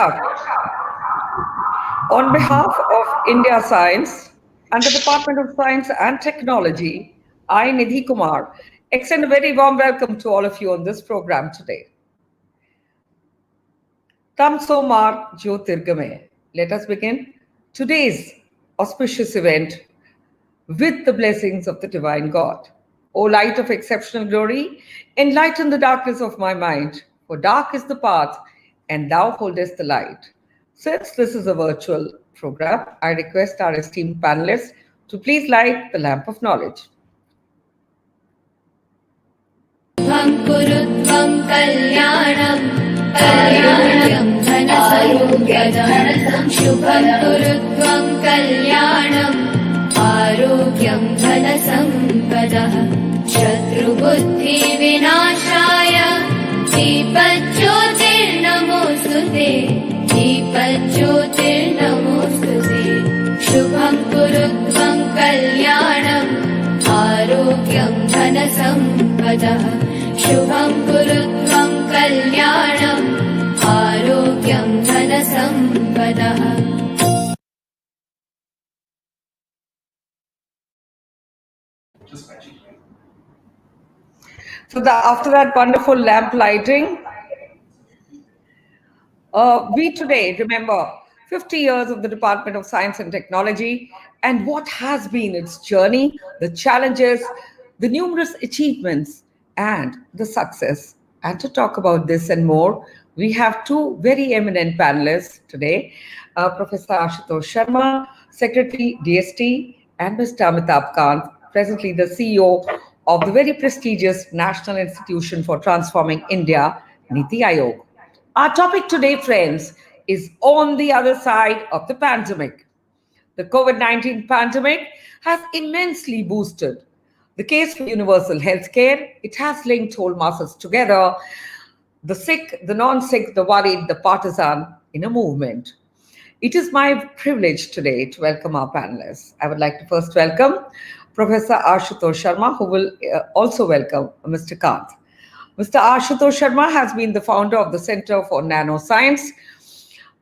start. On behalf of India Science and the Department of Science and Technology, I, Nidhi Kumar, extend a very warm welcome to all of you on this program today. Tamsomar Jyotirgame. Let us begin today's auspicious event with the blessings of the divine God. O light of exceptional glory, enlighten the darkness of my mind, for dark is the path, and thou holdest the light. Since this is a virtual program, I request our esteemed panelists to please light the lamp of knowledge. आरोग्यं धनसम्पदः शत्रुबुद्धि विनाशाय दीपज्योतिर्नमोऽस्तुते दीपज्योतिर्नमोऽस्तुते शुभं कुरु त्वं कल्याणम् आरोग्यं धनसम्पदः शुभं कुरु त्वं कल्याणम् आरोग्यं धनसम्पदः. So after that wonderful lamp lighting, we today remember 50 years of the Department of Science and Technology and what has been its journey, the challenges, the numerous achievements, and the success. And to talk about this and more, we have two very eminent panelists today, Professor Ashutosh Sharma, Secretary DST, and Mr. Amitabh Kant, presently the CEO of the very prestigious National Institution for Transforming India, Niti Aayog. Our topic today, friends, is on the other side of the pandemic. The COVID-19 pandemic has immensely boosted the case for universal healthcare. It has linked whole masses together, the sick, the non-sick, the worried, the partisan, in a movement. It is my privilege today to welcome our panelists. I would like to first welcome Professor Ashutosh Sharma, who will also welcome Mr. Kant. Mr. Ashutosh Sharma has been the founder of the Center for Nanoscience,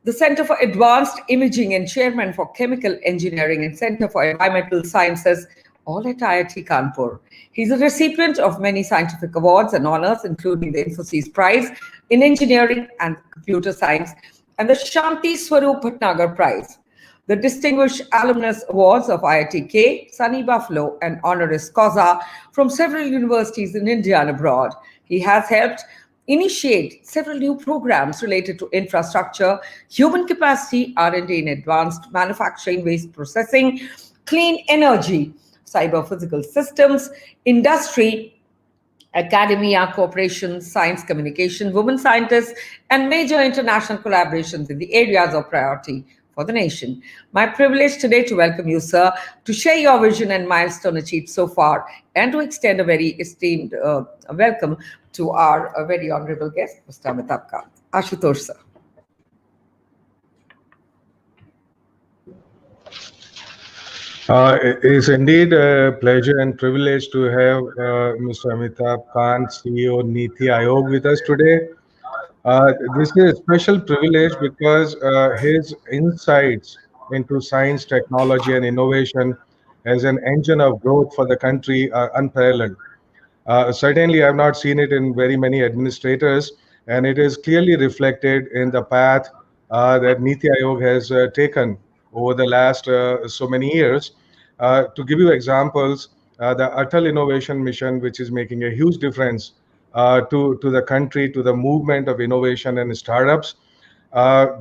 the Center for Advanced Imaging, and chairman for Chemical Engineering and Center for Environmental Sciences, all at IIT Kanpur. He's a recipient of many scientific awards and honors, including the Infosys Prize in Engineering and Computer Science and the Shanti Swarup Bhatnagar Prize, the Distinguished Alumnus Awards of IITK, Sunny Buffalo, and Honoris Causa from several universities in India and abroad. He has helped initiate several new programs related to infrastructure, human capacity, R&D in advanced manufacturing, waste processing, clean energy, cyber physical systems, industry, academia, cooperation, science communication, women scientists, and major international collaborations in the areas of priority for the nation. My privilege today to welcome you, sir, to share your vision and milestone achieved so far, and to extend a very esteemed welcome to our very honorable guest, Mr. Amitabh Kant. Ashutosh, sir. It is indeed a pleasure and privilege to have Mr. Amitabh Kant, CEO Niti Aayog, with us today. This is a special privilege because his insights into science, technology, and innovation as an engine of growth for the country are unparalleled. Certainly, I have not seen it in very many administrators, and it is clearly reflected in the path that Niti Aayog has taken over the last so many years. To give you examples, the Atal Innovation Mission, which is making a huge difference to the country, to the movement of innovation and startups,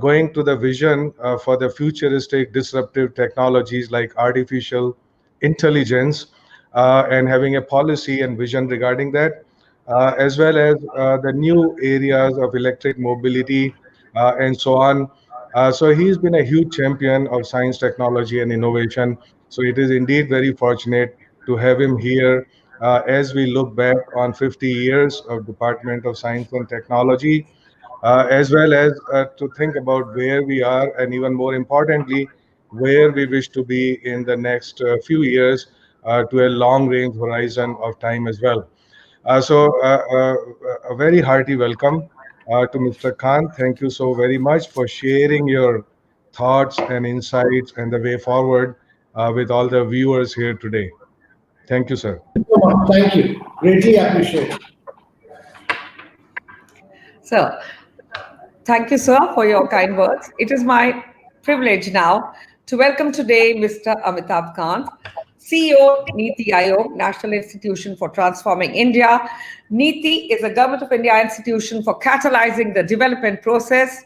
going to the vision for the futuristic disruptive technologies like artificial intelligence, and having a policy and vision regarding that, as well as the new areas of electric mobility and so on. So he's been a huge champion of science, technology, and innovation. So it is indeed very fortunate to have him here as we look back on 50 years of Department of Science and Technology, as well as to think about where we are, and even more importantly, where we wish to be in the next few years, to a long-range horizon of time as well. So a very hearty welcome. To Mr. Khan, thank you so very much for sharing your thoughts and insights and the way forward with all the viewers here today. Thank you, sir. Thank you. Greatly appreciate it. So, thank you, sir, for your kind words. It is my privilege now to welcome today Mr. Amitabh Kant, CEO, Niti Aayog, National Institution for Transforming India. Niti is a Government of India institution for catalyzing the development process,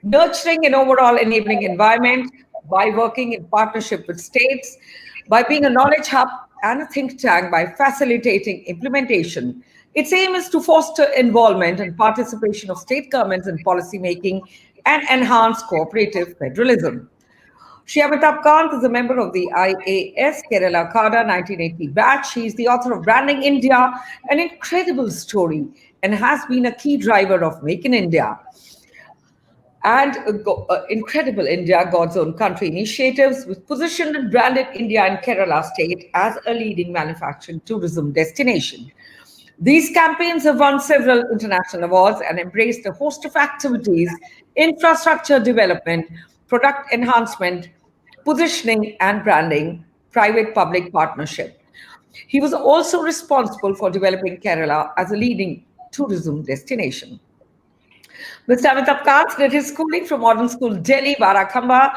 nurturing an overall enabling environment by working in partnership with states, by being a knowledge hub and a think tank by facilitating implementation. Its aim is to foster involvement and participation of state governments in policy making and enhance cooperative federalism. Shri Amitabh Kant is a member of the IAS Kerala Kada 1980 batch. He is the author of Branding India, an incredible story, and has been a key driver of Make in India and Incredible India, God's Own Country initiatives, which positioned and branded India and Kerala state as a leading manufacturing tourism destination. These campaigns have won several international awards and embraced a host of activities, infrastructure development, product enhancement, positioning and branding, private-public partnership. He was also responsible for developing Kerala as a leading tourism destination. Mr. Amitabh Kant did his schooling from Modern School Delhi, Barakhamba.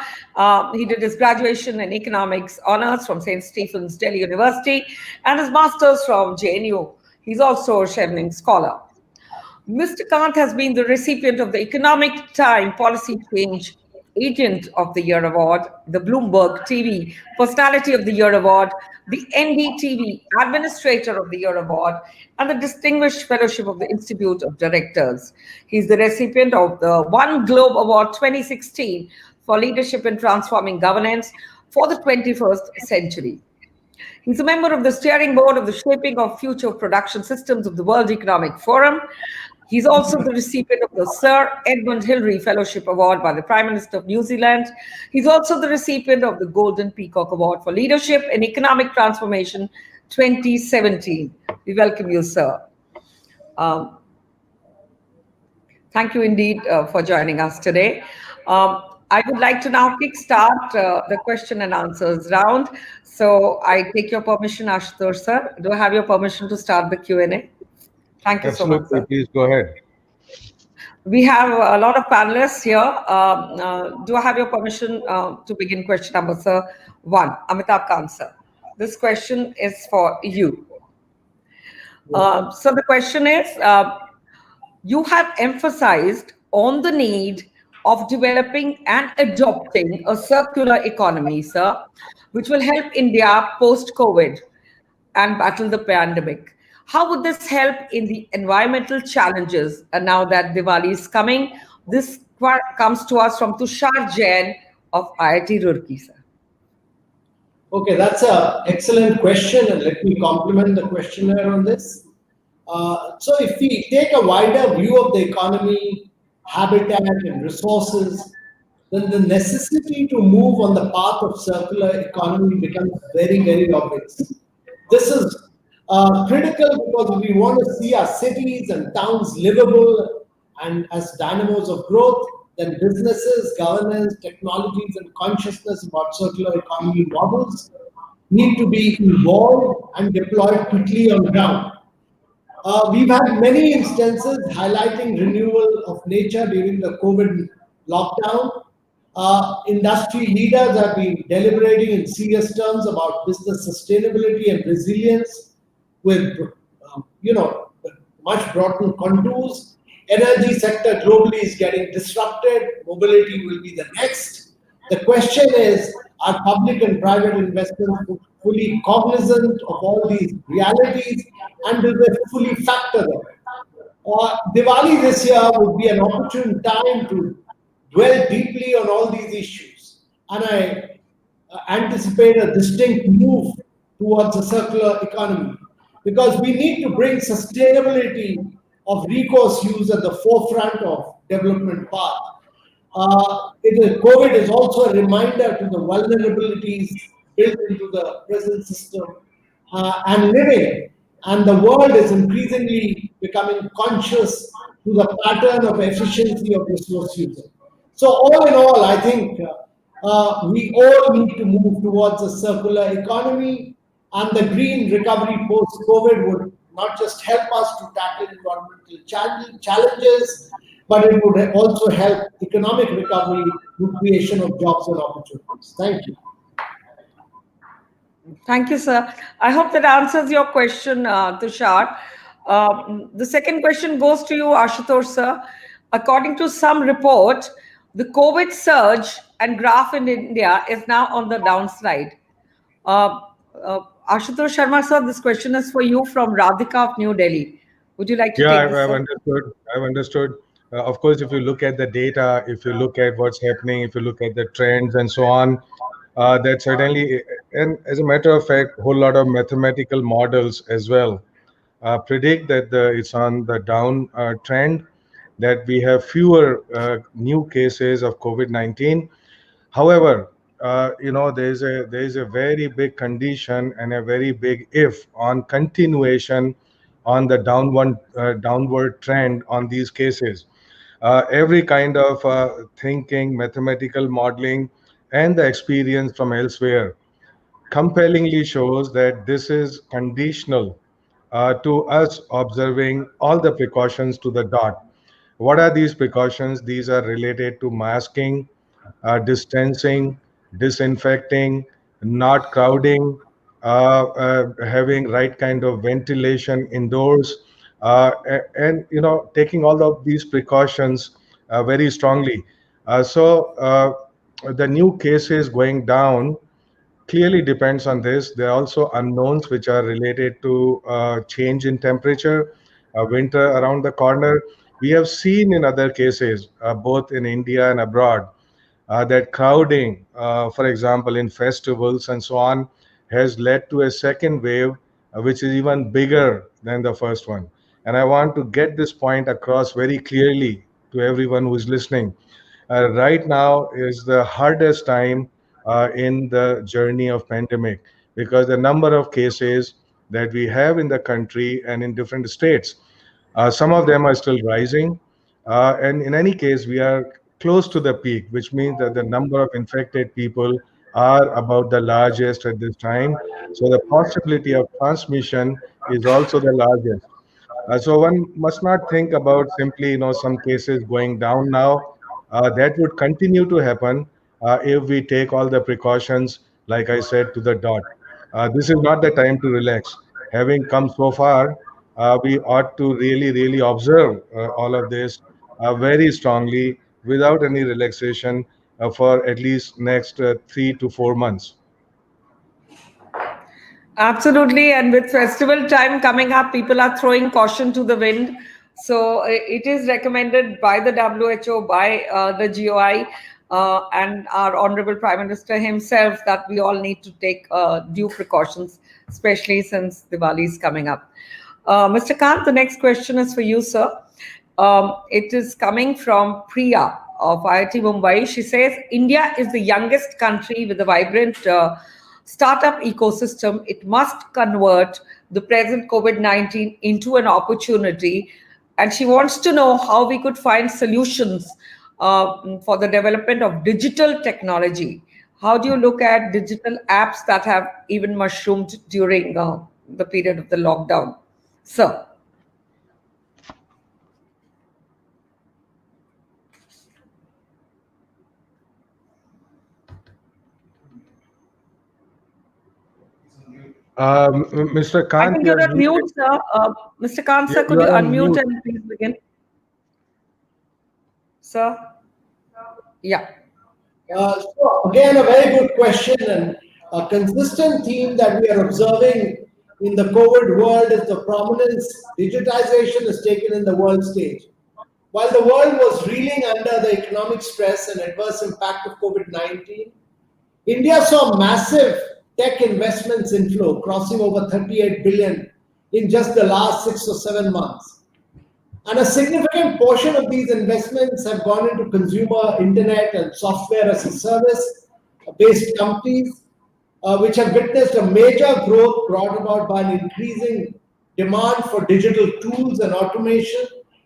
He did his graduation in economics honors from St. Stephen's Delhi University and his master's from JNU. He's also a Chevening Scholar. Mr. Kant has been the recipient of the Economic Time Policy Change Agent of the Year Award, the Bloomberg TV Personality of the Year Award, the NDTV Administrator of the Year Award, and the Distinguished Fellowship of the Institute of Directors. He's the recipient of the One Globe Award 2016 for Leadership in Transforming Governance for the 21st Century. He's a member of the steering board of the Shaping of Future Production Systems of the World Economic Forum. He's also the recipient of the Sir Edmund Hillary Fellowship Award by the Prime Minister of New Zealand. He's also the recipient of the Golden Peacock Award for Leadership in Economic Transformation 2017. We welcome you, sir. Thank you indeed for joining us today. I would like to now kickstart the question and answers round. So I take your permission, Ashutosh, sir. Do I have your permission to start the Q&A? Thank you so much, sir. Please go ahead. We have a lot of panelists here. Do I have your permission to begin question number, sir? 1, Amitabh Kant, sir. This question is for you. So the question is, you have emphasized on the need of developing and adopting a circular economy, sir, which will help India post-COVID and battle the pandemic. How would this help in the environmental challenges? And now that Diwali is coming, this comes to us from Tushar Jain of IIT Roorkee, sir. Okay, that's an excellent question, and let me compliment the questioner on this. So if we take a wider view of the economy, habitat and resources, then the necessity to move on the path of circular economy becomes very, very obvious. This is critical because we want to see our cities and towns livable and as dynamos of growth, then businesses, governance, technologies, and consciousness about circular economy models need to be evolved and deployed quickly on ground. We've had many instances highlighting renewal of nature during the COVID lockdown. Industry leaders have been deliberating in serious terms about business sustainability and resilience with, much broadened contours. Energy sector globally is getting disrupted. Mobility will be the next. The question is, are public and private investors fully cognizant of all these realities, and do they fully factor them? Diwali this year would be an opportune time to dwell deeply on all these issues, and I anticipate a distinct move towards a circular economy, because we need to bring sustainability of recourse use at the forefront of development path. COVID is also a reminder to the vulnerabilities built into the present system, and living and the world is increasingly becoming conscious to the pattern of efficiency of resource usage. So, all in all, I think we all need to move towards a circular economy, and the green recovery post COVID would not just help us to tackle environmental challenges, but it would also help economic recovery through creation of jobs and opportunities. Thank you. Thank you, sir. I hope that answers your question, Tushar. The second question goes to you, Ashutosh, sir. According to some report, the COVID surge and graph in India is now on the downside. Uh, Ashutosh Sharma, sir, this question is for you from Radhika of New Delhi. Would you like to Yeah, take this, I've sir? understood. I've understood. Of course, if you look at the data, if you look at what's happening, if you look at the trends and so on, that certainly, and as a matter of fact, a whole lot of mathematical models as well predict that it's on the down trend, that we have fewer new cases of COVID-19. However, there is a very big condition and a very big if on continuation on the downward trend on these cases. Every kind of thinking, mathematical modeling, and the experience from elsewhere compellingly shows that this is conditional to us observing all the precautions to the dot. What are these precautions? These are related to masking, distancing, disinfecting, not crowding, having right kind of ventilation indoors, and taking all of these precautions very strongly. So the new cases going down clearly depends on this. There are also unknowns which are related to change in temperature, winter around the corner. We have seen in other cases, both in India and abroad, that crowding, for example, in festivals and so on, has led to a second wave, which is even bigger than the first one. And I want to get this point across very clearly to everyone who is listening. Right now is the hardest time in the journey of pandemic, because the number of cases that we have in the country and in different states, some of them are still rising. And in any case, we are close to the peak, which means that the number of infected people are about the largest at this time. So the possibility of transmission is also the largest. So one must not think about simply, some cases going down now. That would continue to happen if we take all the precautions, like I said, to the dot. This is not the time to relax. Having come so far, we ought to really, really observe all of this very strongly without any relaxation for at least next 3 to 4 months. Absolutely. And with festival time coming up, people are throwing caution to the wind. So it is recommended by the WHO, by the GOI, and our Honorable Prime Minister himself that we all need to take due precautions, especially since Diwali is coming up. Mr. Kant, the next question is for you, sir. It is coming from Priya of IIT Mumbai. She says, India is the youngest country with a vibrant startup ecosystem. It must convert the present COVID-19 into an opportunity. And she wants to know how we could find solutions for the development of digital technology. How do you look at digital apps that have even mushroomed during the period of the lockdown? Sir. Mr. I Kant, think you're you're on muted. mute, sir. Mr. Khan, sir, You could you are on unmute mute. and please begin? Sir? Yeah. So again, a very good question, and a consistent theme that we are observing in the COVID world is the prominence digitization is taken in the world stage. While the world was reeling under the economic stress and adverse impact of COVID-19, India saw massive tech investments inflow, crossing over 38 billion in just the last 6 or 7 months. And a significant portion of these investments have gone into consumer internet and software as a service based companies, which have witnessed a major growth brought about by an increasing demand for digital tools and automation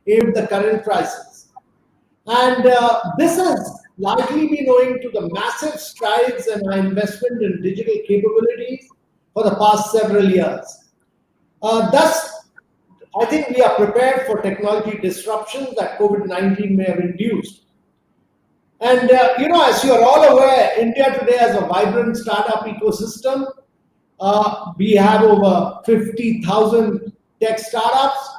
amid the current crisis. And this has largely been owing to the massive strides and our investment in digital capabilities for the past several years. Thus, I think we are prepared for technology disruptions that COVID-19 may have induced. And as you are all aware, India today has a vibrant startup ecosystem. We have over 50,000 tech startups.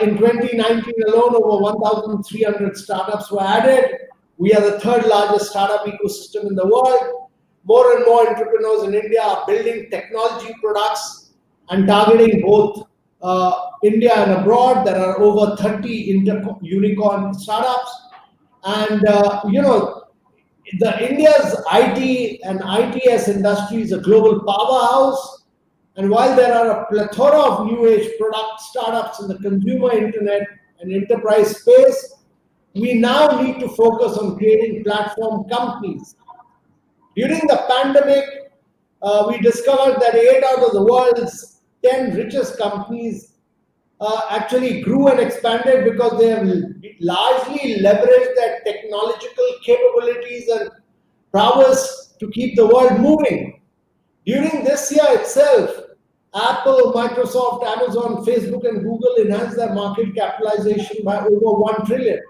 In 2019 alone, over 1,300 startups were added. We are the third largest startup ecosystem in the world. More and more entrepreneurs in India are building technology products and targeting both India and abroad. There are over 30 unicorn startups. And, the India's IT and ITS industry is a global powerhouse. And while there are a plethora of new age product startups in the consumer internet and enterprise space, we now need to focus on creating platform companies. During the pandemic, we discovered that 8 out of the world's 10 richest companies actually grew and expanded because they have largely leveraged their technological capabilities and prowess to keep the world moving. During this year itself, Apple, Microsoft, Amazon, Facebook, and Google enhanced their market capitalization by over 1 trillion.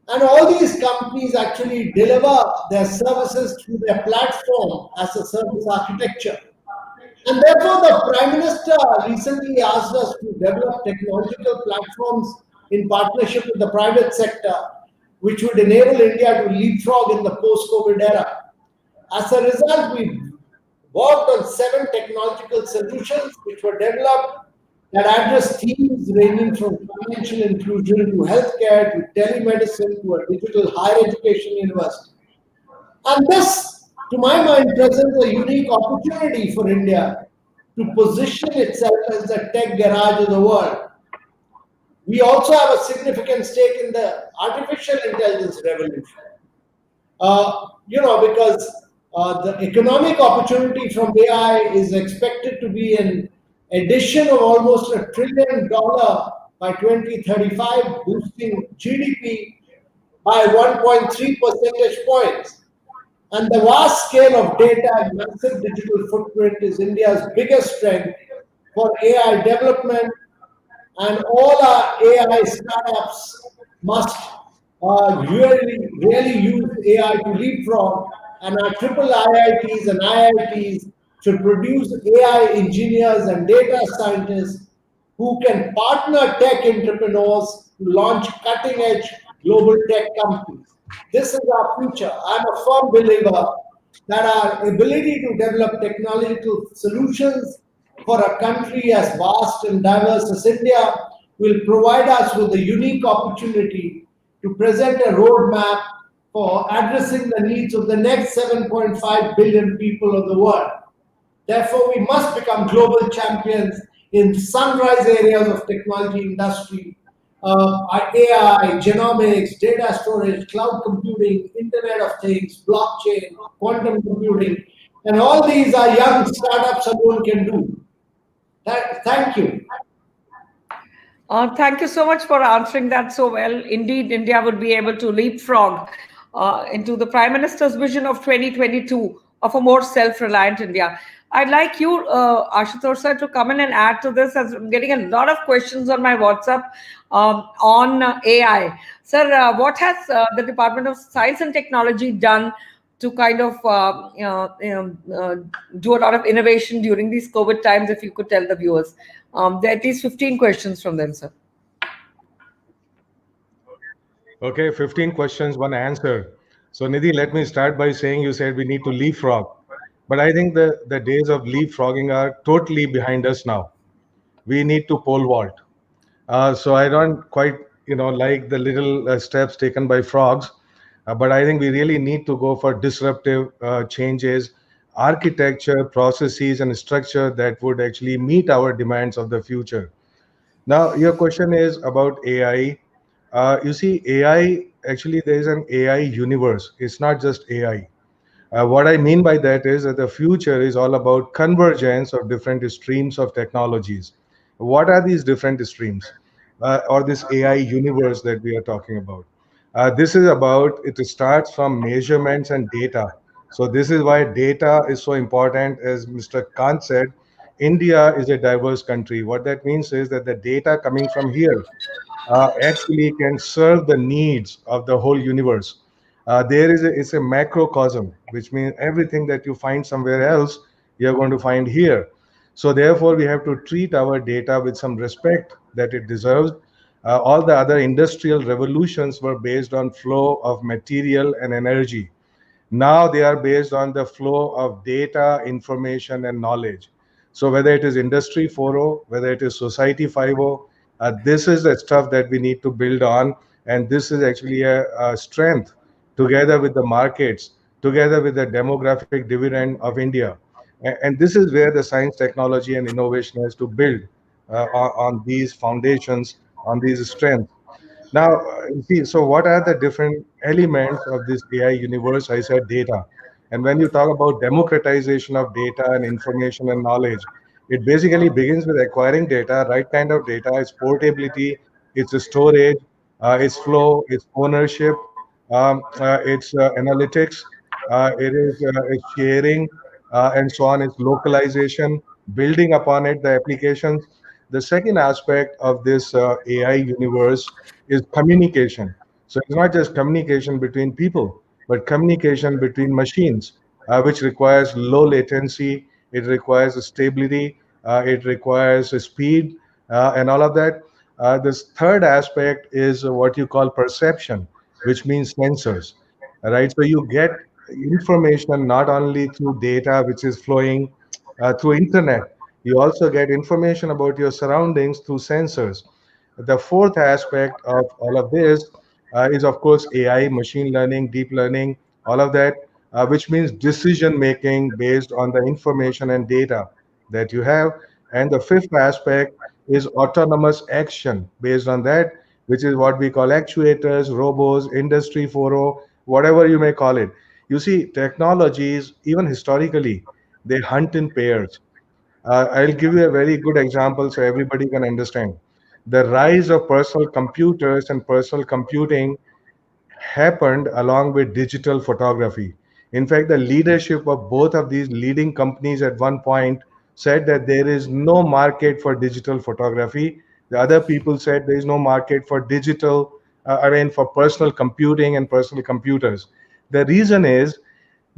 And all these companies actually deliver their services through their platform as a service architecture. And therefore, the Prime Minister recently asked us to develop technological platforms in partnership with the private sector, which would enable India to leapfrog in the post-COVID era. As a result, we worked on 7 technological solutions which were developed that address themes ranging from financial inclusion to healthcare to telemedicine to a digital higher education university. And this, to my mind, presents a unique opportunity for India to position itself as the tech garage of the world. We also have a significant stake in the artificial intelligence revolution. Because the economic opportunity from AI is expected to be an addition of almost $1 trillion by 2035, boosting GDP by 1.3 percentage points. And the vast scale of data and massive digital footprint is India's biggest strength for AI development. And all our AI startups must really use AI to leapfrog. And our triple IITs and IITs should produce AI engineers and data scientists who can partner tech entrepreneurs to launch cutting-edge global tech companies. This is our future. I'm a firm believer that our ability to develop technological solutions for a country as vast and diverse as India will provide us with a unique opportunity to present a roadmap for addressing the needs of the next 7.5 billion people of the world. Therefore, we must become global champions in sunrise areas of technology industry, AI, genomics, data storage, cloud computing, Internet of Things, blockchain, quantum computing, and all these are young startups alone can do. Thank you. Thank you so much for answering that so well. Indeed, India would be able to leapfrog into the Prime Minister's vision of 2022 of a more self-reliant India. I'd like you, Ashutosh sir, to come in and add to this, as I'm getting a lot of questions on my WhatsApp on AI. Sir, what has the Department of Science and Technology done to kind of do a lot of innovation during these COVID times, if you could tell the viewers? There are at least 15 questions from them, sir. Okay, 15 questions, one answer. So Nidhi, let me start by saying you said we need to leapfrog. But I think the days of leapfrogging are totally behind us now. We need to pole vault. So I don't quite, like the little steps taken by frogs, but I think we really need to go for disruptive changes, architecture, processes, and structure that would actually meet our demands of the future. Now, your question is about AI. You see, AI, actually, there is an AI universe. It's not just AI. What I mean by that is that the future is all about convergence of different streams of technologies. What are these different streams, or this AI universe that we are talking about? This is about, it starts from measurements and data. So this is why data is so important. As Mr. Kant said, India is a diverse country. What that means is that the data coming from here actually can serve the needs of the whole universe. There is it's a macrocosm, which means everything that you find somewhere else, you're going to find here. So therefore, we have to treat our data with some respect that it deserves. All the other industrial revolutions were based on flow of material and energy. Now they are based on the flow of data, information, and knowledge. So whether it is Industry 4.0, whether it is Society 5.0, this is the stuff that we need to build on. And this is actually a strength together with the markets, together with the demographic dividend of India. And this is where the science, technology, and innovation has to build on these foundations, on these strengths. Now, you see, so what are the different elements of this AI universe? I said data. And when you talk about democratization of data and information and knowledge, it basically begins with acquiring data, right kind of data, its portability, its storage, its flow, its ownership, its analytics, its sharing, and so on, its localization, building upon it, the applications. The second aspect of this AI universe is communication. So it's not just communication between people, but communication between machines, which requires low latency, it requires stability, it requires speed, and all of that. This third aspect is what you call perception, which means sensors, right? So you get information not only through data, which is flowing through internet, you also get information about your surroundings through sensors. The fourth aspect of all of this is, of course, AI, machine learning, deep learning, all of that, which means decision making based on the information and data that you have. And the fifth aspect is autonomous action based on that, which is what we call actuators, robots, Industry 4.0, whatever you may call it. You see, technologies, even historically, they hunt in pairs. I'll give you a very good example so everybody can understand. The rise of personal computers and personal computing happened along with digital photography. In fact, the leadership of both of these leading companies at one point said that there is no market for digital photography. The other people said there is no market for for personal computing and personal computers. The reason is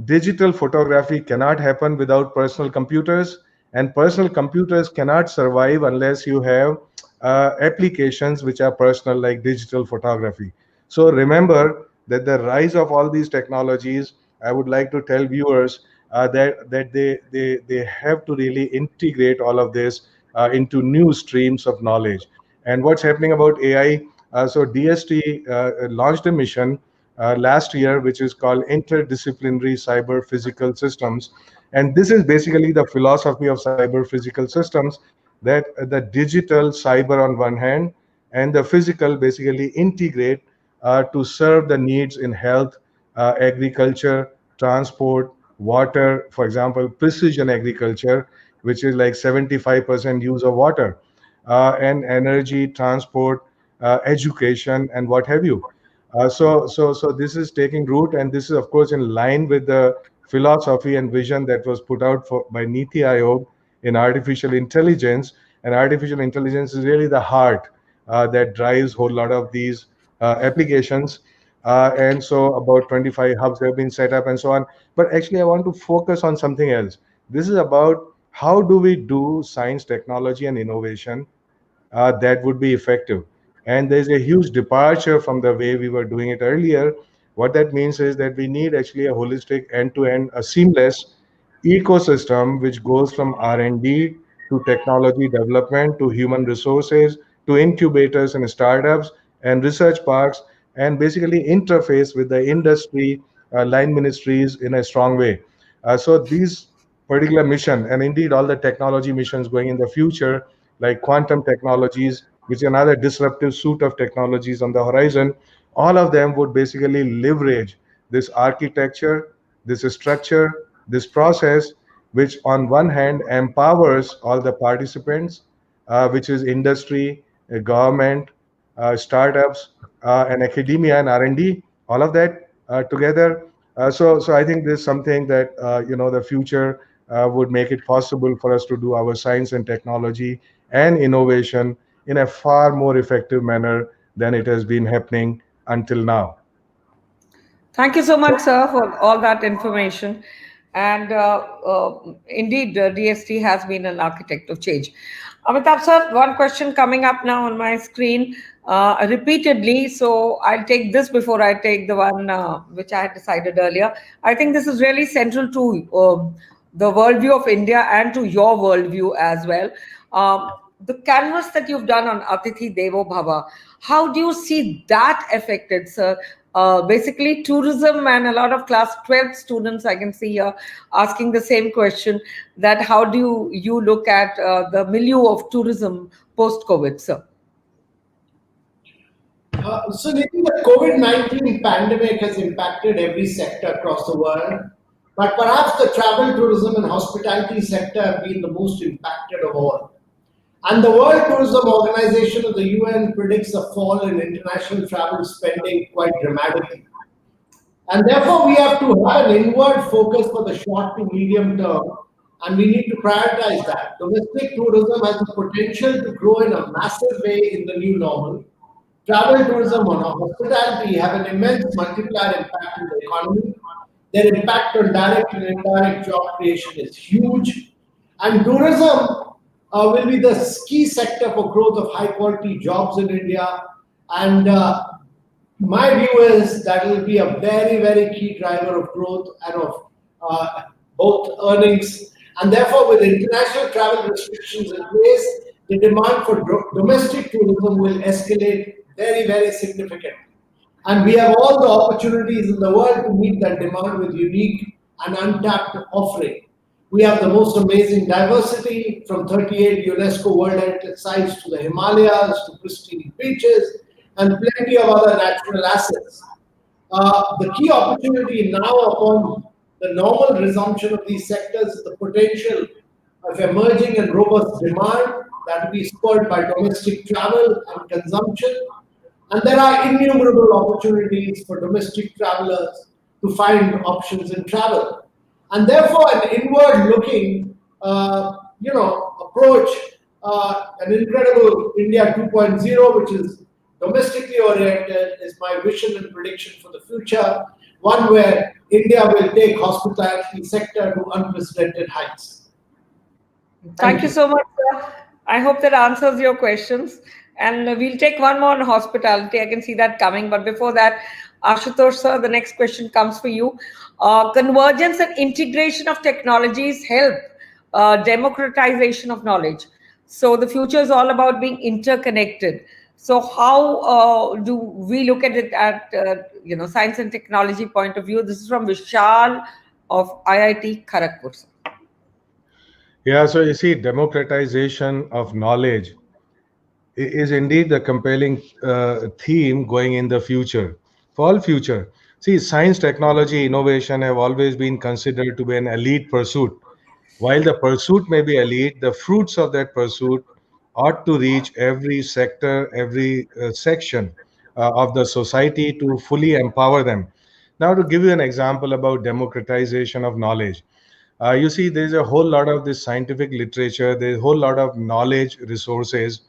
digital photography cannot happen without personal computers, and personal computers cannot survive unless you have applications which are personal, like digital photography. So remember that the rise of all these technologies, I would like to tell viewers that they have to really integrate all of this into new streams of knowledge. And what's happening about AI? So DST launched a mission last year, which is called Interdisciplinary Cyber Physical Systems. And this is basically the philosophy of cyber physical systems, that the digital cyber on one hand and the physical basically integrate to serve the needs in health, agriculture, transport, water, for example, precision agriculture, which is like 75% use of water, and energy, transport, education, and what have you. So this is taking root, and this is, of course, in line with the philosophy and vision that was put out by Niti Aayog in artificial intelligence. And artificial intelligence is really the heart that drives a whole lot of these applications. And so about 25 hubs have been set up and so on. But actually, I want to focus on something else. This is about how do we do science, technology, and innovation that would be effective. And there's a huge departure from the way we were doing it earlier. What that means is that we need actually a holistic, end-to-end, a seamless ecosystem which goes from R&D to technology development to human resources to incubators and startups and research parks, and basically interface with the industry line ministries in a strong way. So these particular mission, and indeed all the technology missions going in the future, like quantum technologies, which is another disruptive suite of technologies on the horizon, all of them would basically leverage this architecture, this structure, this process, which on one hand empowers all the participants, which is industry, government, startups, and academia and R&D, all of that together. So I think this is something that the future would make it possible for us to do our science and technology and innovation in a far more effective manner than it has been happening until now. Thank you so much, sir, for all that information. And indeed, DST has been an architect of change. Amitabh, sir, one question coming up now on my screen repeatedly. So I'll take this before I take the one which I had decided earlier. I think this is really central to the worldview of India and to your worldview as well. The canvas that you've done on Atithi Devo Bhava, how do you see that affected, sir? Basically, tourism, and a lot of class 12 students I can see here asking the same question, that how do you look at the milieu of tourism post-COVID, sir? So, Nitin, the COVID-19 pandemic has impacted every sector across the world, but perhaps the travel, tourism, and hospitality sector have been the most impacted of all. And the World Tourism Organization of the UN predicts a fall in international travel spending quite dramatically. And therefore, we have to have an inward focus for the short to medium term, and we need to prioritize that. Domestic tourism has the potential to grow in a massive way in the new normal. Travel, tourism, and hospitality have an immense multiplier impact in the economy. Their impact on direct and indirect job creation is huge. And tourism will be the key sector for growth of high quality jobs in India. And my view is that will be a very, very key driver of growth and of both earnings. And therefore, with international travel restrictions in place, the demand for domestic tourism will escalate very, very significantly. And we have all the opportunities in the world to meet that demand with unique and untapped offering. We have the most amazing diversity, from 38 UNESCO World Heritage Sites to the Himalayas to pristine beaches and plenty of other natural assets. The key opportunity now upon the normal resumption of these sectors is the potential of emerging and robust demand that will be spurred by domestic travel and consumption. And there are innumerable opportunities for domestic travelers to find options in travel. And therefore, an inward-looking, approach, an incredible India 2.0, which is domestically oriented, is my vision and prediction for the future. One where India will take hospitality sector to unprecedented heights. Thank you so much, sir. I hope that answers your questions. And we'll take one more on hospitality. I can see that coming. But before that, Ashutosh, sir, the next question comes for you. Convergence and integration of technologies help democratization of knowledge. So the future is all about being interconnected. So how do we look at it at science and technology point of view? This is from Vishal of IIT Kharagpur. Yeah, so you see, democratization of knowledge is indeed the compelling theme going in the future, for all future. See, science, technology, innovation have always been considered to be an elite pursuit. While the pursuit may be elite, the fruits of that pursuit ought to reach every sector, every section of the society to fully empower them. Now, to give you an example about democratization of knowledge, you see, there's a whole lot of this scientific literature, there's a whole lot of knowledge resources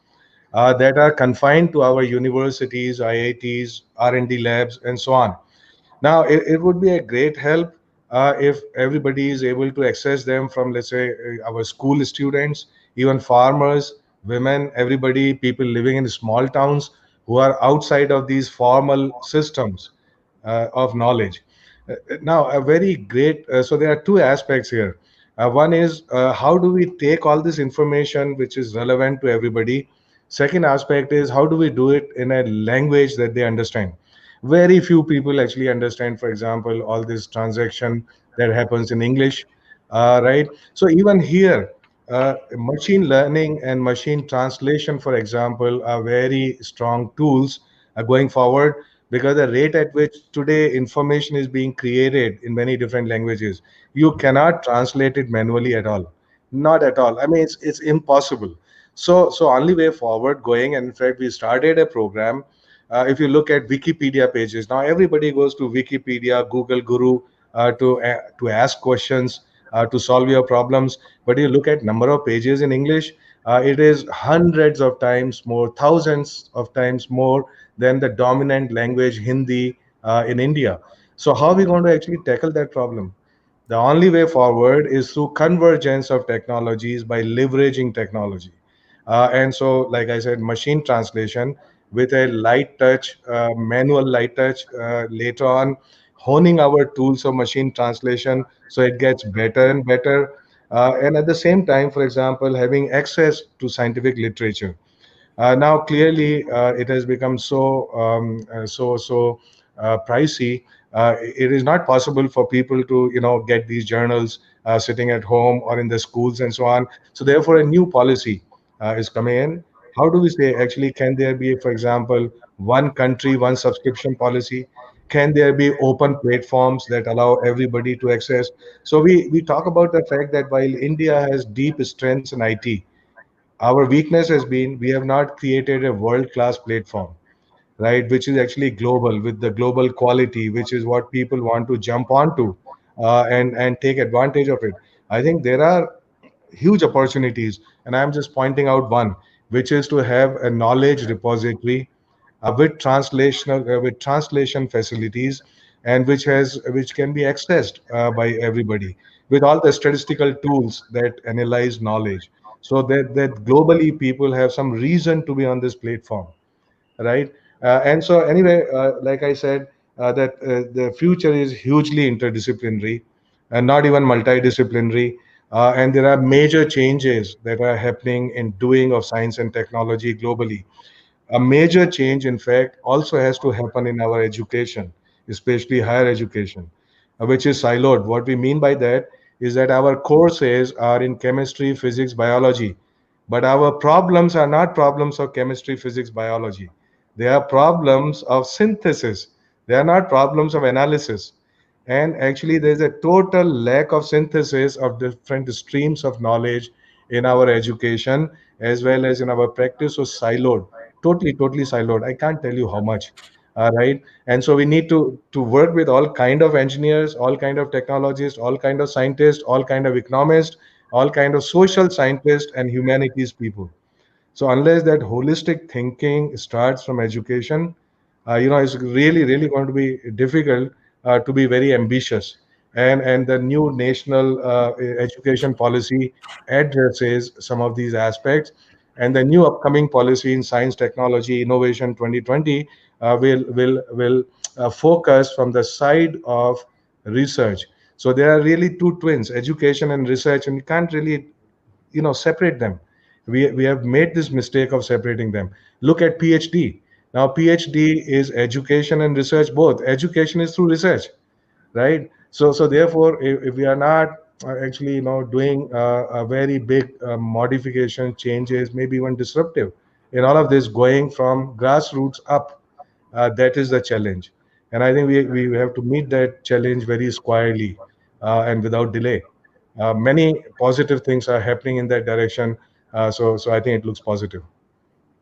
that are confined to our universities, IITs, R&D labs, and so on. Now, it would be a great help if everybody is able to access them from, let's say, our school students, even farmers, women, everybody, people living in small towns who are outside of these formal systems of knowledge. Now, a very great, so there are two aspects here. One is how do we take all this information which is relevant to everybody? Second aspect is how do we do it in a language that they understand? Very few people actually understand, for example, all this transaction that happens in English, right? So even here, machine learning and machine translation, for example, are very strong tools going forward, because the rate at which today information is being created in many different languages, you cannot translate it manually at all. Not at all. I mean, it's impossible. So only way forward going, and in fact, we started a program. If you look at Wikipedia pages, now everybody goes to Wikipedia, Google Guru to ask questions, to solve your problems. But you look at number of pages in English, it is hundreds of times more, thousands of times more than the dominant language Hindi in India. So how are we going to actually tackle that problem? The only way forward is through convergence of technologies by leveraging technology. And so, like I said, machine translation with a light touch, manual light touch, later on, honing our tools of machine translation so it gets better and better. And at the same time, for example, having access to scientific literature. Now, clearly, it has become so pricey. It is not possible for people to, get these journals sitting at home or in the schools and so on. So, therefore, a new policy is coming in. How do we say, actually, can there be, for example, one country, one subscription policy? Can there be open platforms that allow everybody to access? So we talk about the fact that while India has deep strengths in IT, our weakness has been we have not created a world class platform, right, which is actually global with the global quality, which is what people want to jump onto, and take advantage of it. I think there are huge opportunities, and I'm just pointing out one, which is to have a knowledge repository with translation facilities, and which can be accessed by everybody with all the statistical tools that analyze knowledge, so that globally people have some reason to be on this platform, right? And so anyway, like I said, that the future is hugely interdisciplinary and not even multidisciplinary. And there are major changes that are happening in doing of science and technology globally. A major change, in fact, also has to happen in our education, especially higher education, which is siloed. What we mean by that is that our courses are in chemistry, physics, biology, but our problems are not problems of chemistry, physics, biology. They are problems of synthesis. They are not problems of analysis. And actually, there's a total lack of synthesis of different streams of knowledge in our education as well as in our practice. So siloed, totally siloed. I can't tell you how much. Right. And so we need to work with all kind of engineers, all kind of technologists, all kind of scientists, all kind of economists, all kind of social scientists and humanities people. So unless that holistic thinking starts from education, it's really going to be difficult to be very ambitious. And the new national education policy addresses some of these aspects. And the new upcoming policy in science, technology, innovation 2020 will focus from the side of research. So there are really two twins, education and research, and you can't really separate them. We have made this mistake of separating them. Look at PhD. Now PhD is education and research both. Education is through research, right? So therefore, if we are not actually doing a very big modification changes, maybe even disruptive in all of this, going from grassroots up, that is the challenge. And I think we have to meet that challenge very squarely and without delay. Many positive things are happening in that direction. So I think it looks positive.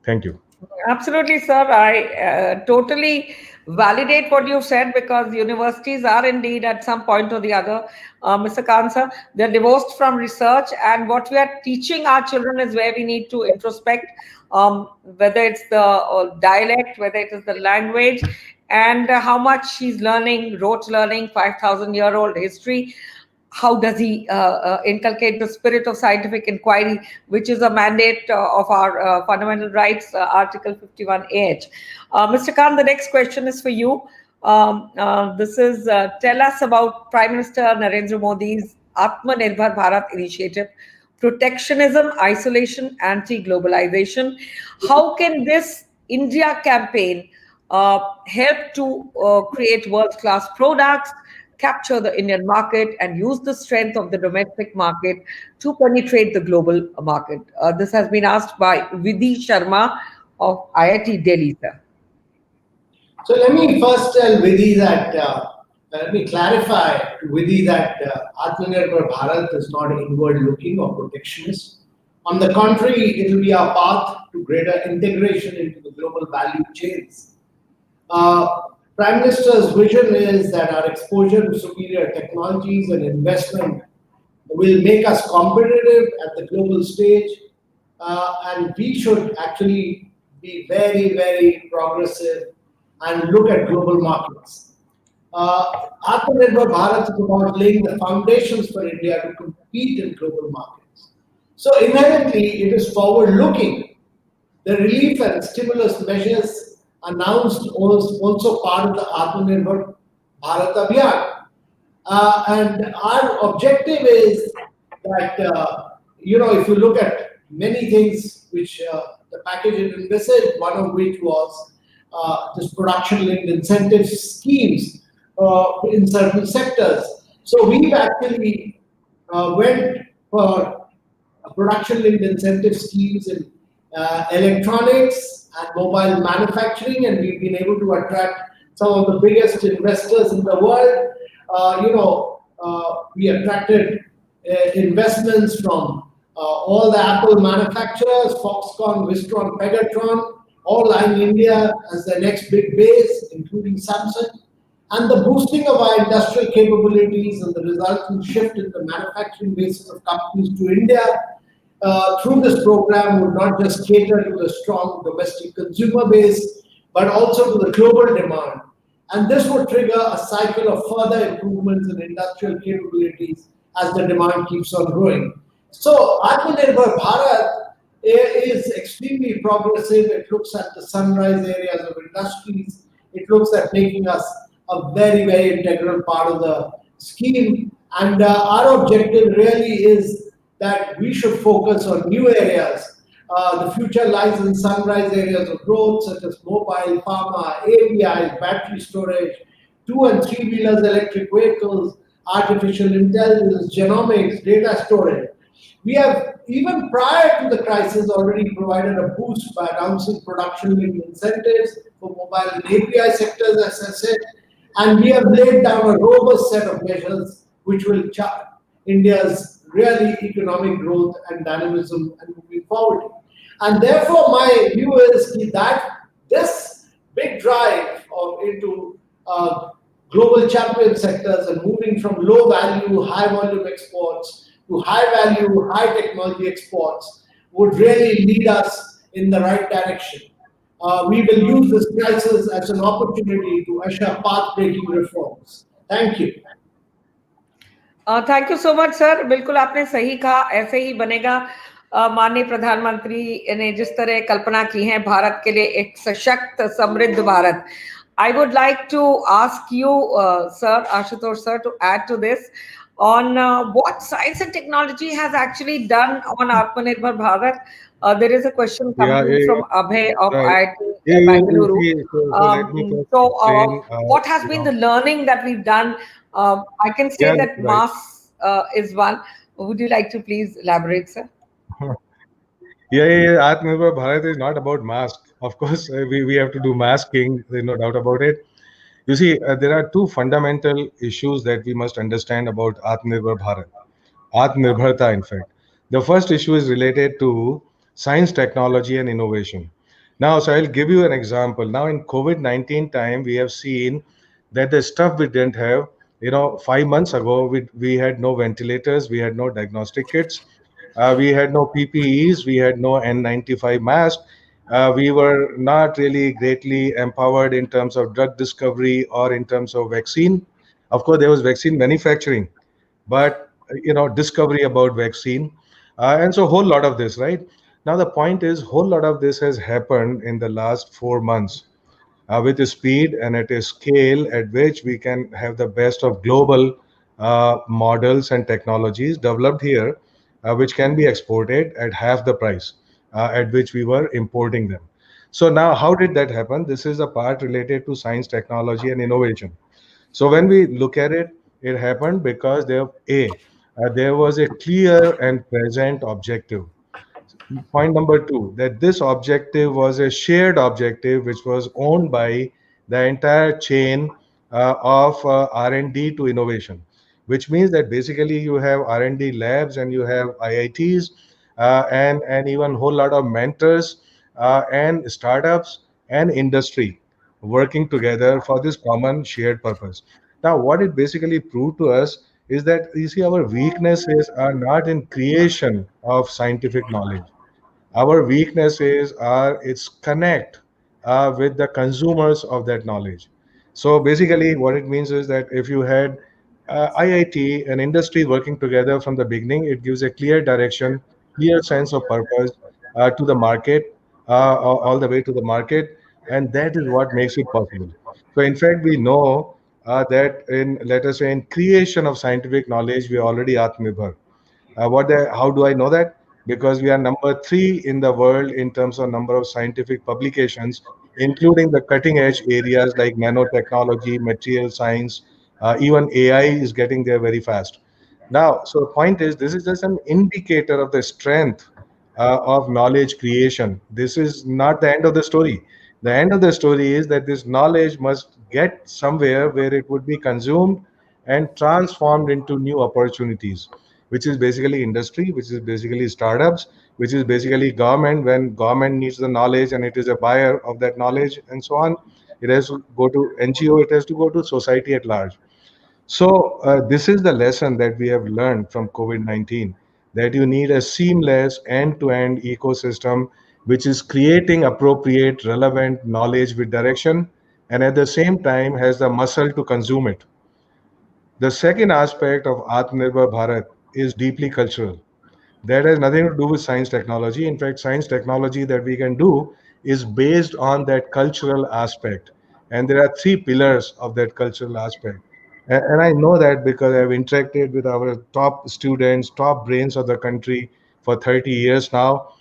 Thank you. Absolutely, sir. I totally validate what you said, because universities are indeed at some point or the other, Mr. Khan sir, they're divorced from research, and what we are teaching our children is where we need to introspect, whether it's the dialect, whether it is the language, and how much he's learning, rote learning, 5,000-year-old history. How does he inculcate the spirit of scientific inquiry, which is a mandate of our fundamental rights, Article 51H. Mr. Khan, the next question is for you. This is, tell us about Prime Minister Narendra Modi's Atmanirbhar Bharat initiative, protectionism, isolation, anti-globalization. How can this India campaign help to create world-class products, capture the Indian market, and use the strength of the domestic market to penetrate the global market? This has been asked by Vidhi Sharma of IIT Delhi, sir. So let me first tell Vidhi that, let me clarify to Vidhi that Atmanirbhar Bharat is not inward looking or protectionist. On the contrary, it will be our path to greater integration into the global value chains. Uh, Prime Minister's vision is that our exposure to superior technologies and investment will make us competitive at the global stage, and we should actually be very, very progressive and look at global markets. Atmanirbhar Bharat is about laying the foundations for India to compete in global markets. So inherently, it is forward-looking. The relief and stimulus measures announced was also part of the Atmanirbhar Bharat Abhiyan. And our objective is that, if you look at many things which the package had envisaged, one of which was this production linked incentive schemes in certain sectors. So we've actually went for production linked incentive schemes in electronics and mobile manufacturing, and we've been able to attract some of the biggest investors in the world. We attracted investments from all the Apple manufacturers, Foxconn, Wistron, Pegatron, all eyeing India as the next big base, including Samsung. And the boosting of our industrial capabilities and the resulting shift in the manufacturing basis of companies to India through this program would not just cater to the strong domestic consumer base, but also to the global demand. And this would trigger a cycle of further improvements in industrial capabilities as the demand keeps on growing. So Atmanirbhar Bharat is extremely progressive. It looks at the sunrise areas of industries. It looks at making us a very, very integral part of the scheme. And our objective really is that we should focus on new areas. The future lies in sunrise areas of growth, such as mobile, pharma, APIs, battery storage, two and three wheelers, electric vehicles, artificial intelligence, genomics, data storage. We have, even prior to the crisis, already provided a boost by announcing production-linked incentives for mobile and API sectors, as I said, and we have laid down a robust set of measures which will chart India's really economic growth and dynamism and moving forward. And therefore, my view is that this big drive into global champion sectors and moving from low value, high volume exports to high value, high technology exports would really lead us in the right direction. We will use this crisis as an opportunity to usher path-breaking reforms. Thank you. Thank you so much sir, बिल्कुल आपने सही कहा, ऐसे ही बनेगा। माननीय प्रधानमंत्री ने जिस तरह कल्पना की है भारत के लिए एक सशक्त समृद्ध Bharat, I would like to ask you, sir, Ashutosh sir, to add to this on what science and technology has actually done on Atmanirbhar Bharat. There is a question coming from Abhay of IIT Bangalore. Let me just explain, What has been the learning that we've done? I can say that right. mass is one. Would you like to please elaborate, sir? Yeah. Atmanirbhar Bharat is not about mask. Of course, we have to do masking. There's no doubt about it. You see, there are two fundamental issues that we must understand about Atmanirbhar Bharat. Atmanirbharta, in fact. The first issue is related to science, technology, and innovation. Now, so I'll give you an example. Now, in COVID-19 time, we have seen that the stuff we didn't have, 5 months ago, we had no ventilators, we had no diagnostic kits, we had no PPEs, we had no N95 mask. We were not really greatly empowered in terms of drug discovery or in terms of vaccine. Of course, there was vaccine manufacturing, but discovery about vaccine, and so a whole lot of this, right? Now the point is, whole lot of this has happened in the last 4 months with a speed and at a scale at which we can have the best of global models and technologies developed here, which can be exported at half the price at which we were importing them. So now, how did that happen? This is a part related to science, technology, and innovation. So when we look at it, it happened because there was a clear and present objective. Point number two, that this objective was a shared objective which was owned by the entire chain of R&D to innovation, which means that basically you have R&D labs and you have IITs, and even whole lot of mentors and startups and industry working together for this common shared purpose. Now, what it basically proved to us is that you see our weaknesses are not in creation of scientific knowledge. Our weakness is its connect with the consumers of that knowledge. So basically what it means is that if you had IIT and industry working together from the beginning, it gives a clear direction, clear sense of purpose to the market, all the way to the market, and that is what makes it possible. So in fact we know that in, let us say, in creation of scientific knowledge we are already Atmanirbhar. How do I know that? Because we are number three in the world in terms of number of scientific publications, including the cutting edge areas like nanotechnology, material science, even AI is getting there very fast. Now, so the point is, this is just an indicator of the strength of knowledge creation. This is not the end of the story. The end of the story is that this knowledge must get somewhere where it would be consumed and transformed into new opportunities, which is basically industry, which is basically startups, which is basically government. When government needs the knowledge and it is a buyer of that knowledge and so on, it has to go to NGO, it has to go to society at large. So, this is the lesson that we have learned from COVID 19, that you need a seamless end to end ecosystem which is creating appropriate, relevant knowledge with direction and at the same time has the muscle to consume it. The second aspect of Atmanirbhar Bharat is deeply cultural. That has nothing to do with science technology. In fact, science technology that we can do is based on that cultural aspect. And there are three pillars of that cultural aspect. And I know that because I've interacted with our top students, top brains of the country for 30 years now.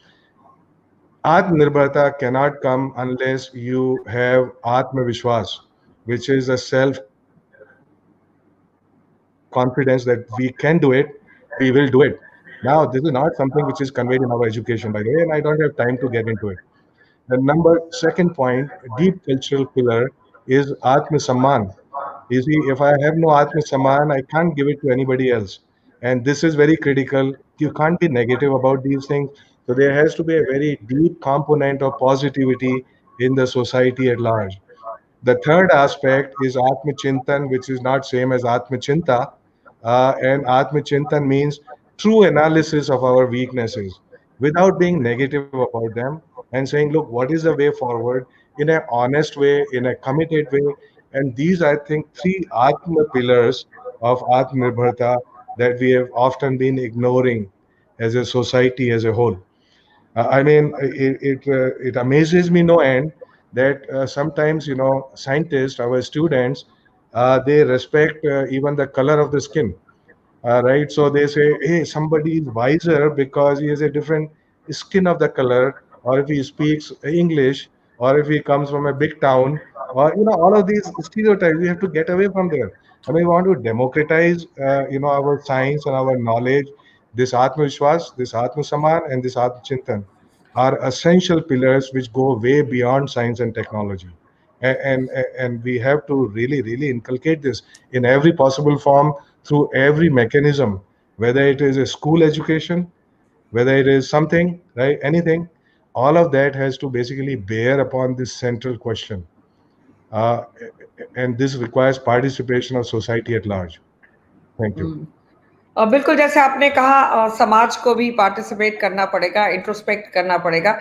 Atmanirbharta cannot come unless you have Atmavishwas, which is a self confidence that we can do it, we will do it. Now, this is not something which is conveyed in our education, by the way, and I don't have time to get into it. The number second point, deep cultural pillar, is Atma Samman. You see, if I have no Atma Samman, I can't give it to anybody else. And this is very critical. You can't be negative about these things. So there has to be a very deep component of positivity in the society at large. The third aspect is Atma Chintan, which is not same as Atma Chinta. And Atma Chintan means true analysis of our weaknesses without being negative about them and saying, look, what is the way forward in an honest way, in a committed way. And these, I think, three Atma pillars of Atmanirbharta that we have often been ignoring as a society as a whole. I mean, it amazes me no end that sometimes scientists, our students, they respect even the color of the skin, right? So they say, hey, somebody is wiser because he has a different skin of the color, or if he speaks English, or if he comes from a big town, or all of these stereotypes. We have to get away from there. I mean, we want to democratize, our science and our knowledge. This Atmavishwas, this Atma Saman, and this Atma Chintan are essential pillars which go way beyond science and technology. And we have to really, really inculcate this in every possible form through every mechanism, whether it is a school education, whether it is something, right, anything, all of that has to basically bear upon this central question. Uh, and this requires participation of society at large. Thank you. बिल्कुल जैसे आपने कहा समाज को भी participate करना पड़ेगा, introspect करना पड़ेगा,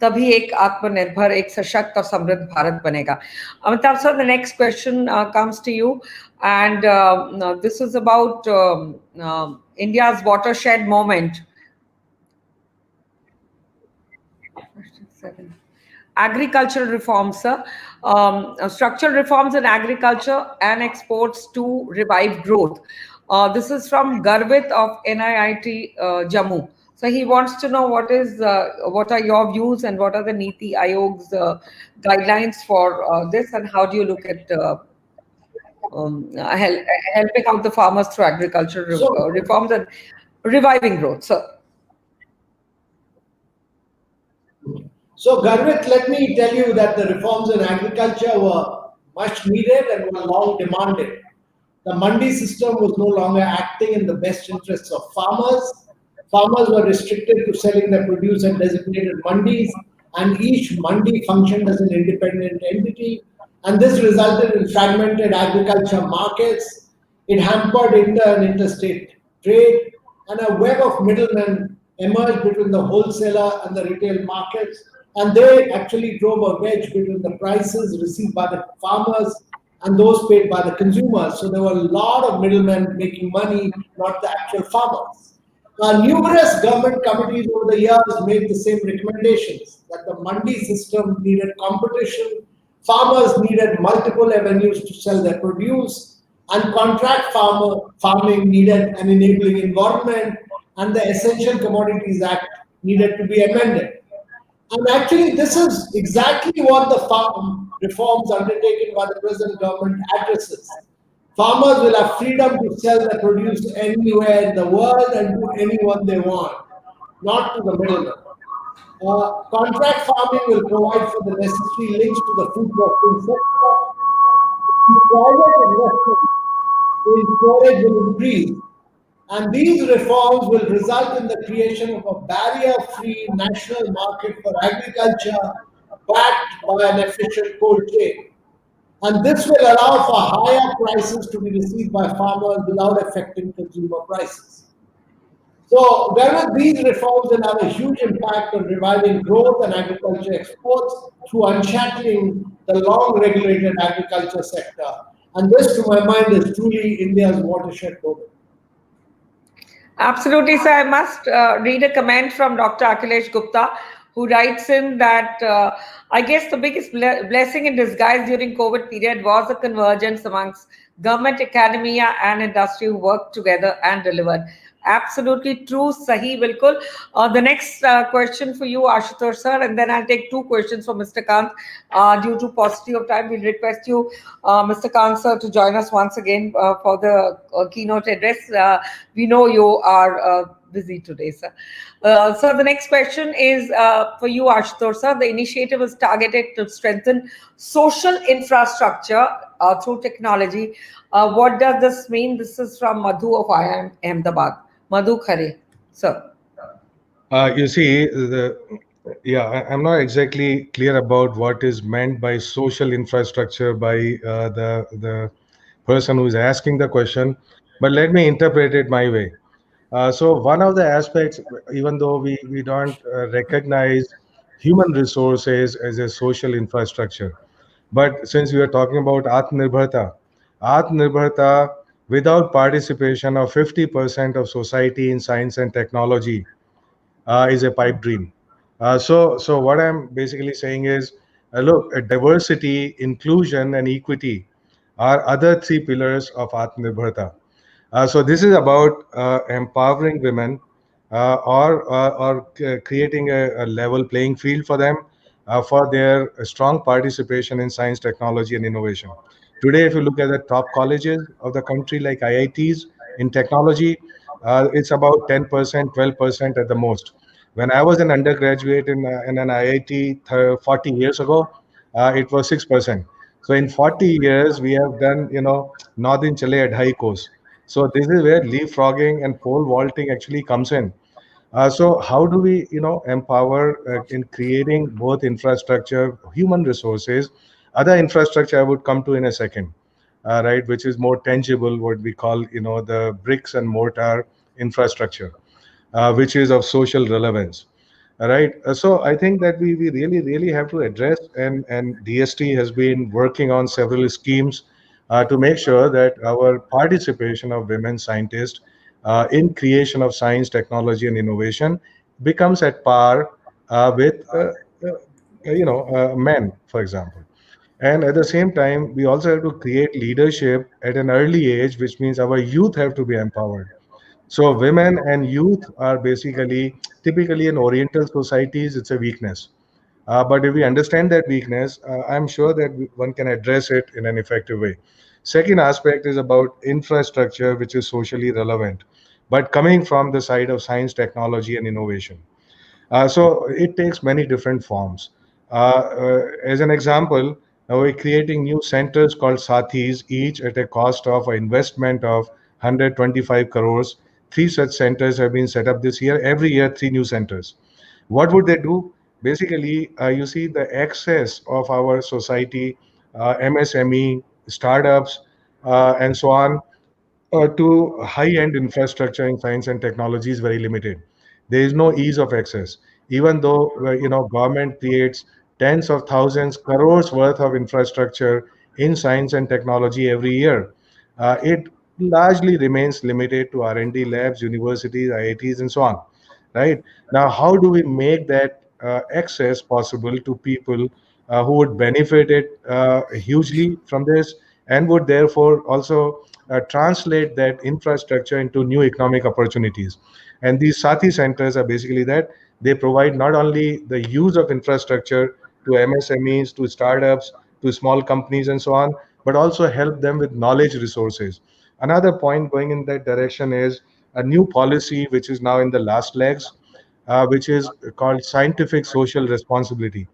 तभी एक आत्मनिर्भर, एक सशक्त और समृद्ध भारत बनेगा. Amitabh sir, the next question comes to you and this is about India's watershed moment. Agricultural reforms, sir. Structural reforms in agriculture and exports to revive growth. This is from Garvit of NIIT Jammu. So he wants to know what are your views and what are the Niti Aayog's guidelines for this, and how do you look at helping out the farmers through agricultural reforms and reviving growth, sir? So, Garvit, let me tell you that the reforms in agriculture were much needed and were long demanded. The mandi system was no longer acting in the best interests of farmers. Farmers were restricted to selling their produce at designated mandis, and each mandi functioned as an independent entity. And this resulted in fragmented agriculture markets. It hampered inter and interstate trade, and a web of middlemen emerged between the wholesaler and the retail markets. And they actually drove a wedge between the prices received by the farmers and those paid by the consumers. So there were a lot of middlemen making money, not the actual farmers. Numerous government committees over the years made the same recommendations that the mandi system needed competition, farmers needed multiple avenues to sell their produce, and farming needed an enabling environment, and the Essential Commodities Act needed to be amended. And actually, this is exactly what the farm reforms undertaken by the present government addresses. Farmers will have freedom to sell their produce anywhere in the world and to anyone they want, not to the middleman. Contract farming will provide for the necessary links to the food processing sector. The private investment in storage will increase, and these reforms will result in the creation of a barrier-free national market for agriculture backed by an efficient cold chain. And this will allow for higher prices to be received by farmers without affecting consumer prices. So, whereas these reforms will have a huge impact on reviving growth and agriculture exports through unshackling the long regulated agriculture sector. And this, to my mind, is truly India's watershed moment. Absolutely, sir. I must read a comment from Dr. Akhilesh Gupta, who writes in that I guess the biggest blessing in disguise during COVID period was the convergence amongst government, academia, and industry who worked together and delivered. Absolutely true, Sahi, bilkul. The next question for you, Ashutosh sir, and then I'll take two questions from Mr. Kant. Due to paucity of time, we'll request you, Mr. Kant sir, to join us once again for the keynote address. We know you are busy today, sir. So the next question is for you, Ashutosh sir. The initiative is targeted to strengthen social infrastructure through technology. What does this mean? This is from Madhu of IIM Ahmedabad. Madhu Khare, sir. You see, I'm not exactly clear about what is meant by social infrastructure by the person who is asking the question, but let me interpret it my way. So one of the aspects, even though we don't recognize human resources as a social infrastructure, but since we are talking about Atmanirbharta without participation of 50% of society in science and technology is a pipe dream. So what I'm basically saying is, look, diversity, inclusion, and equity are other three pillars of Atmanirbharta. So this is about empowering women or creating a level playing field for them for their strong participation in science, technology, and innovation. Today, if you look at the top colleges of the country, like IITs in technology, it's about 10%, 12% at the most. When I was an undergraduate in an IIT 40 years ago, it was 6%. So in 40 years, we have done, Northern Chile at high course. So this is where leapfrogging and pole vaulting actually comes in. So how do we, empower in creating both infrastructure, human resources, other infrastructure I would come to in a second, right, which is more tangible, what we call, the bricks and mortar infrastructure, which is of social relevance. All right. So I think that we really, really have to address, and DST has been working on several schemes to make sure that our participation of women scientists in creation of science, technology, and innovation becomes at par with, men, for example. And at the same time, we also have to create leadership at an early age, which means our youth have to be empowered. So women and youth are basically typically in Oriental societies, it's a weakness. But if we understand that weakness, I'm sure that one can address it in an effective way. Second aspect is about infrastructure, which is socially relevant, but coming from the side of science, technology, and innovation. So it takes many different forms. As an example, now we're creating new centers called Sathis, each at a cost of an investment of 125 crores. Three such centers have been set up this year. Every year, three new centers. What would they do? Basically, you see the access of our society, MSME, startups, and so on, to high-end infrastructure in science and technology is very limited. There is no ease of access. Even though government creates tens of thousands, crores worth of infrastructure in science and technology every year, it largely remains limited to R&D labs, universities, IITs, and so on. Right now, how do we make that access possible to people who would benefit it hugely from this, and would therefore also translate that infrastructure into new economic opportunities? And these Sati centers are basically that. They provide not only the use of infrastructure to MSMEs, to startups, to small companies, and so on, but also help them with knowledge resources. Another point going in that direction is a new policy which is now in the last legs, which is called scientific social responsibility,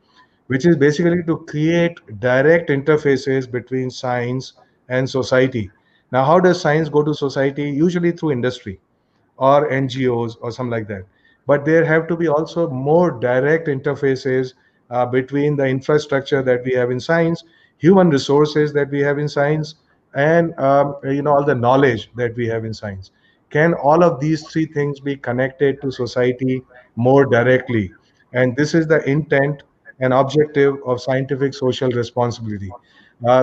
which is basically to create direct interfaces between science and society. Now, how does science go to society? Usually through industry or NGOs or something like that. But there have to be also more direct interfaces between the infrastructure that we have in science, human resources that we have in science, and all the knowledge that we have in science. Can all of these three things be connected to society more directly? And this is the intent and objective of scientific social responsibility. I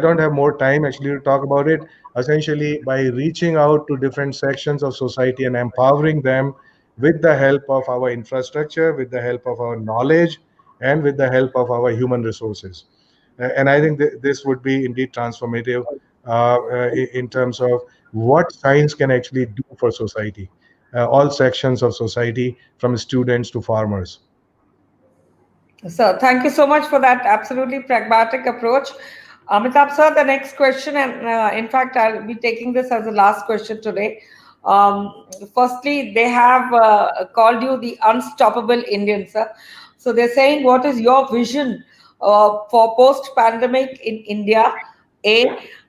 don't have more time actually to talk about it. Essentially, by reaching out to different sections of society and empowering them with the help of our infrastructure, with the help of our knowledge, and with the help of our human resources. And I think this would be indeed transformative in terms of what science can actually do for society, all sections of society, from students to farmers. So thank you so much for that absolutely pragmatic approach. Amitabh sir, the next question, and in fact, I'll be taking this as the last question today. Firstly, they have called you the unstoppable Indian, sir. So they're saying, what is your vision for post-pandemic in India?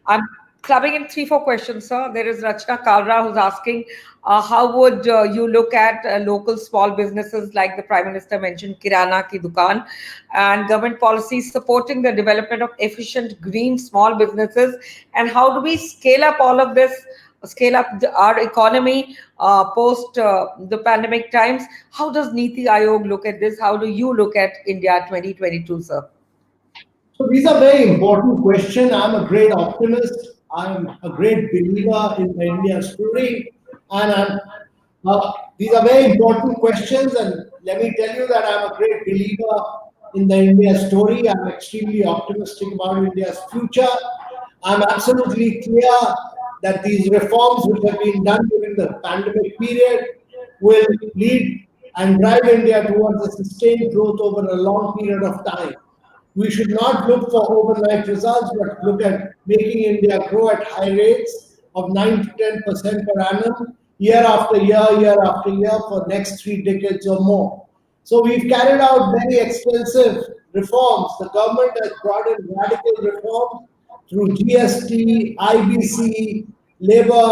I'm clubbing in three, four questions, sir. There is Rachna Kalra who's asking, how would you look at local small businesses like the Prime Minister mentioned, Kirana ki Dukan, and government policies supporting the development of efficient green small businesses? And how do we scale up all of this, scale up our economy post the pandemic times? How does Niti Aayog look at this? How do you look at India 2022, sir? So these are very important questions. I'm a great optimist. I'm a great believer in the India story, and these are very important questions. And let me tell you that I'm a great believer in the India story. I'm extremely optimistic about India's future. I'm absolutely clear that these reforms which have been done during the pandemic period will lead and drive India towards a sustained growth over a long period of time. We should not look for overnight results, but look at making India grow at high rates of 9 to 10% per annum, year after year, for next 3 decades or more. So we've carried out very extensive reforms. The government has brought in radical reforms through GST, IBC, labor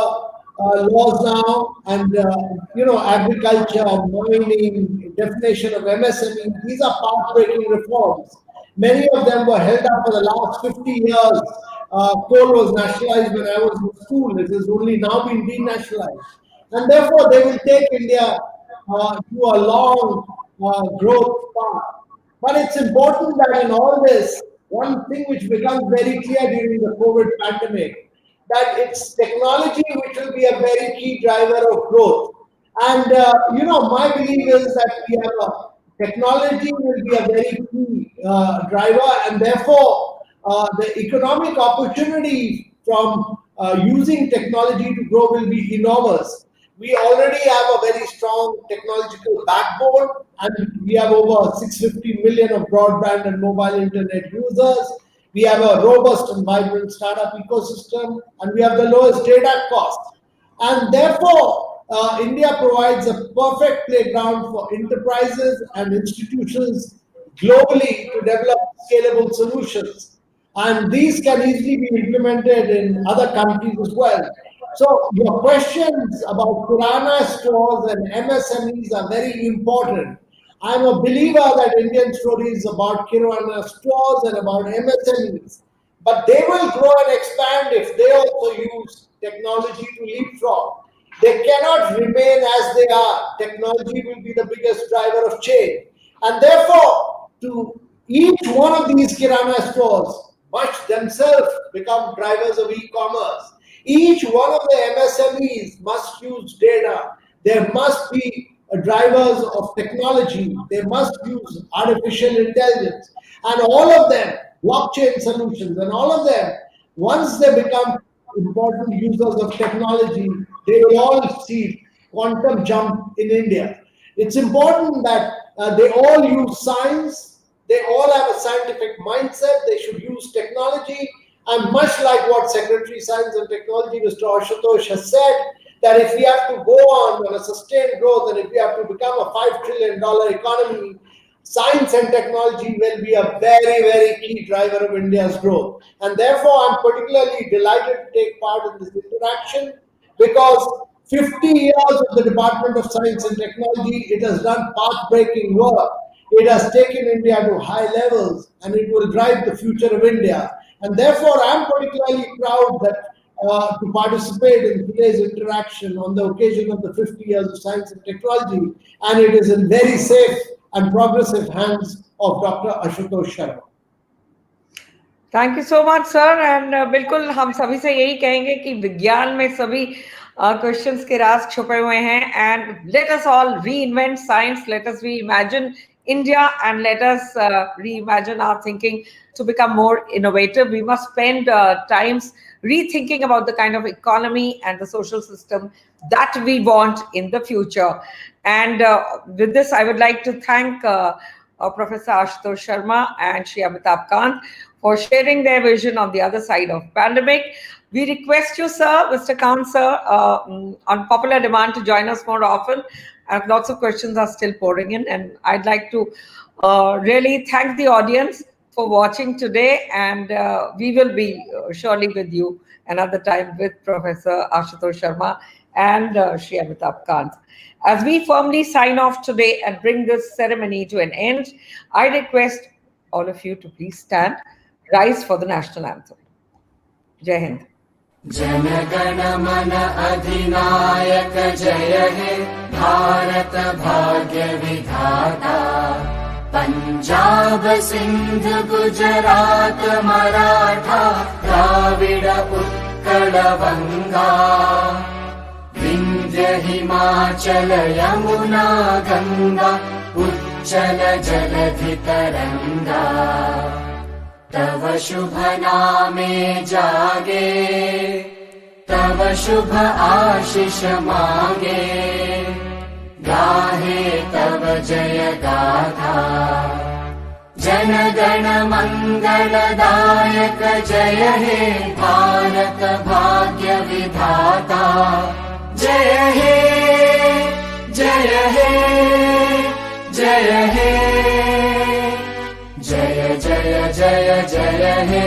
laws now, and agriculture, mining, definition of MSME. These are path-breaking reforms. Many of them were held up for the last 50 years. Coal was nationalized when I was in school. It has only now been denationalized. And therefore, they will take India to a long growth path. But it's important that in all this, one thing which becomes very clear during the COVID pandemic, that it's technology which will be a very key driver of growth. And my belief is that we have technology will be a very key driver, and therefore the economic opportunity from using technology to grow will be enormous. We already have a very strong technological backbone, and we have over 650 million of broadband and mobile internet users. We have a robust and vibrant startup ecosystem, and we have the lowest data cost. And therefore, India provides a perfect playground for enterprises and institutions globally to develop scalable solutions. And these can easily be implemented in other countries as well. So your questions about Kirana stores and MSMEs are very important. I'm a believer that Indian stories about Kirana stores and about MSMEs, but they will grow and expand if they also use technology to leapfrog. They cannot remain as they are. Technology will be the biggest driver of change. And therefore, to each one of these Kirana stores must themselves become drivers of e-commerce. Each one of the MSMEs must use data. There must be drivers of technology. They must use artificial intelligence. And all of them, blockchain solutions, and all of them, once they become important users of technology, they will all see quantum jump in India. It's important that they all use science, they all have a scientific mindset, they should use technology, and much like what Secretary Science and Technology, Mr. Ashutosh, has said, that if we have to go on a sustained growth and if we have to become a $5 trillion economy, science and technology will be a very, very key driver of India's growth. And therefore, I'm particularly delighted to take part in this interaction because 50 years of the Department of Science and Technology, it has done path-breaking work. It has taken India to high levels and it will drive the future of India. And therefore, I'm particularly proud that to participate in today's interaction on the occasion of the 50 years of science and technology, and it is in very safe and progressive hands of Dr. Ashutosh Sharma. Thank you so much sir and बिल्कुल हम सभी से यही कहेंगे कि विज्ञान में सभी क्वेश्चंस के राज छुपे हुए हैं and let us all reinvent science let us reimagine India and let us reimagine our thinking to become more innovative. We must spend times rethinking about the kind of economy and the social system that we want in the future. And with this, I would like to thank Professor Ashutosh Sharma and Shri Amitabh Kant for sharing their vision on the other side of pandemic. We request you, sir, Mr. Kant, sir, on popular demand to join us more often. And lots of questions are still pouring in. And I'd like to really thank the audience for watching today. And we will be surely with you another time with Professor Ashutosh Sharma and Shri Amitabh Kant. As we firmly sign off today and bring this ceremony to an end, I request all of you to please stand, rise for the national anthem. Jai Hind. जनगण मन अधिनायक जय हे भारत भाग्य विधाता पंजाब सिंध गुजरात मराठा द्राविड उत्कल बंगा विंध्य हिमाचल यमुना गंगा उच्चल जलधि तरंगा तव शुभ नामे जागे तव शुभ आशीष मांगे गाहे तव जय गाथा जन गण मंगलदायक जय हे भारत भाग्य विधाता जय हे जय हे जय हे जय जय जय जय हे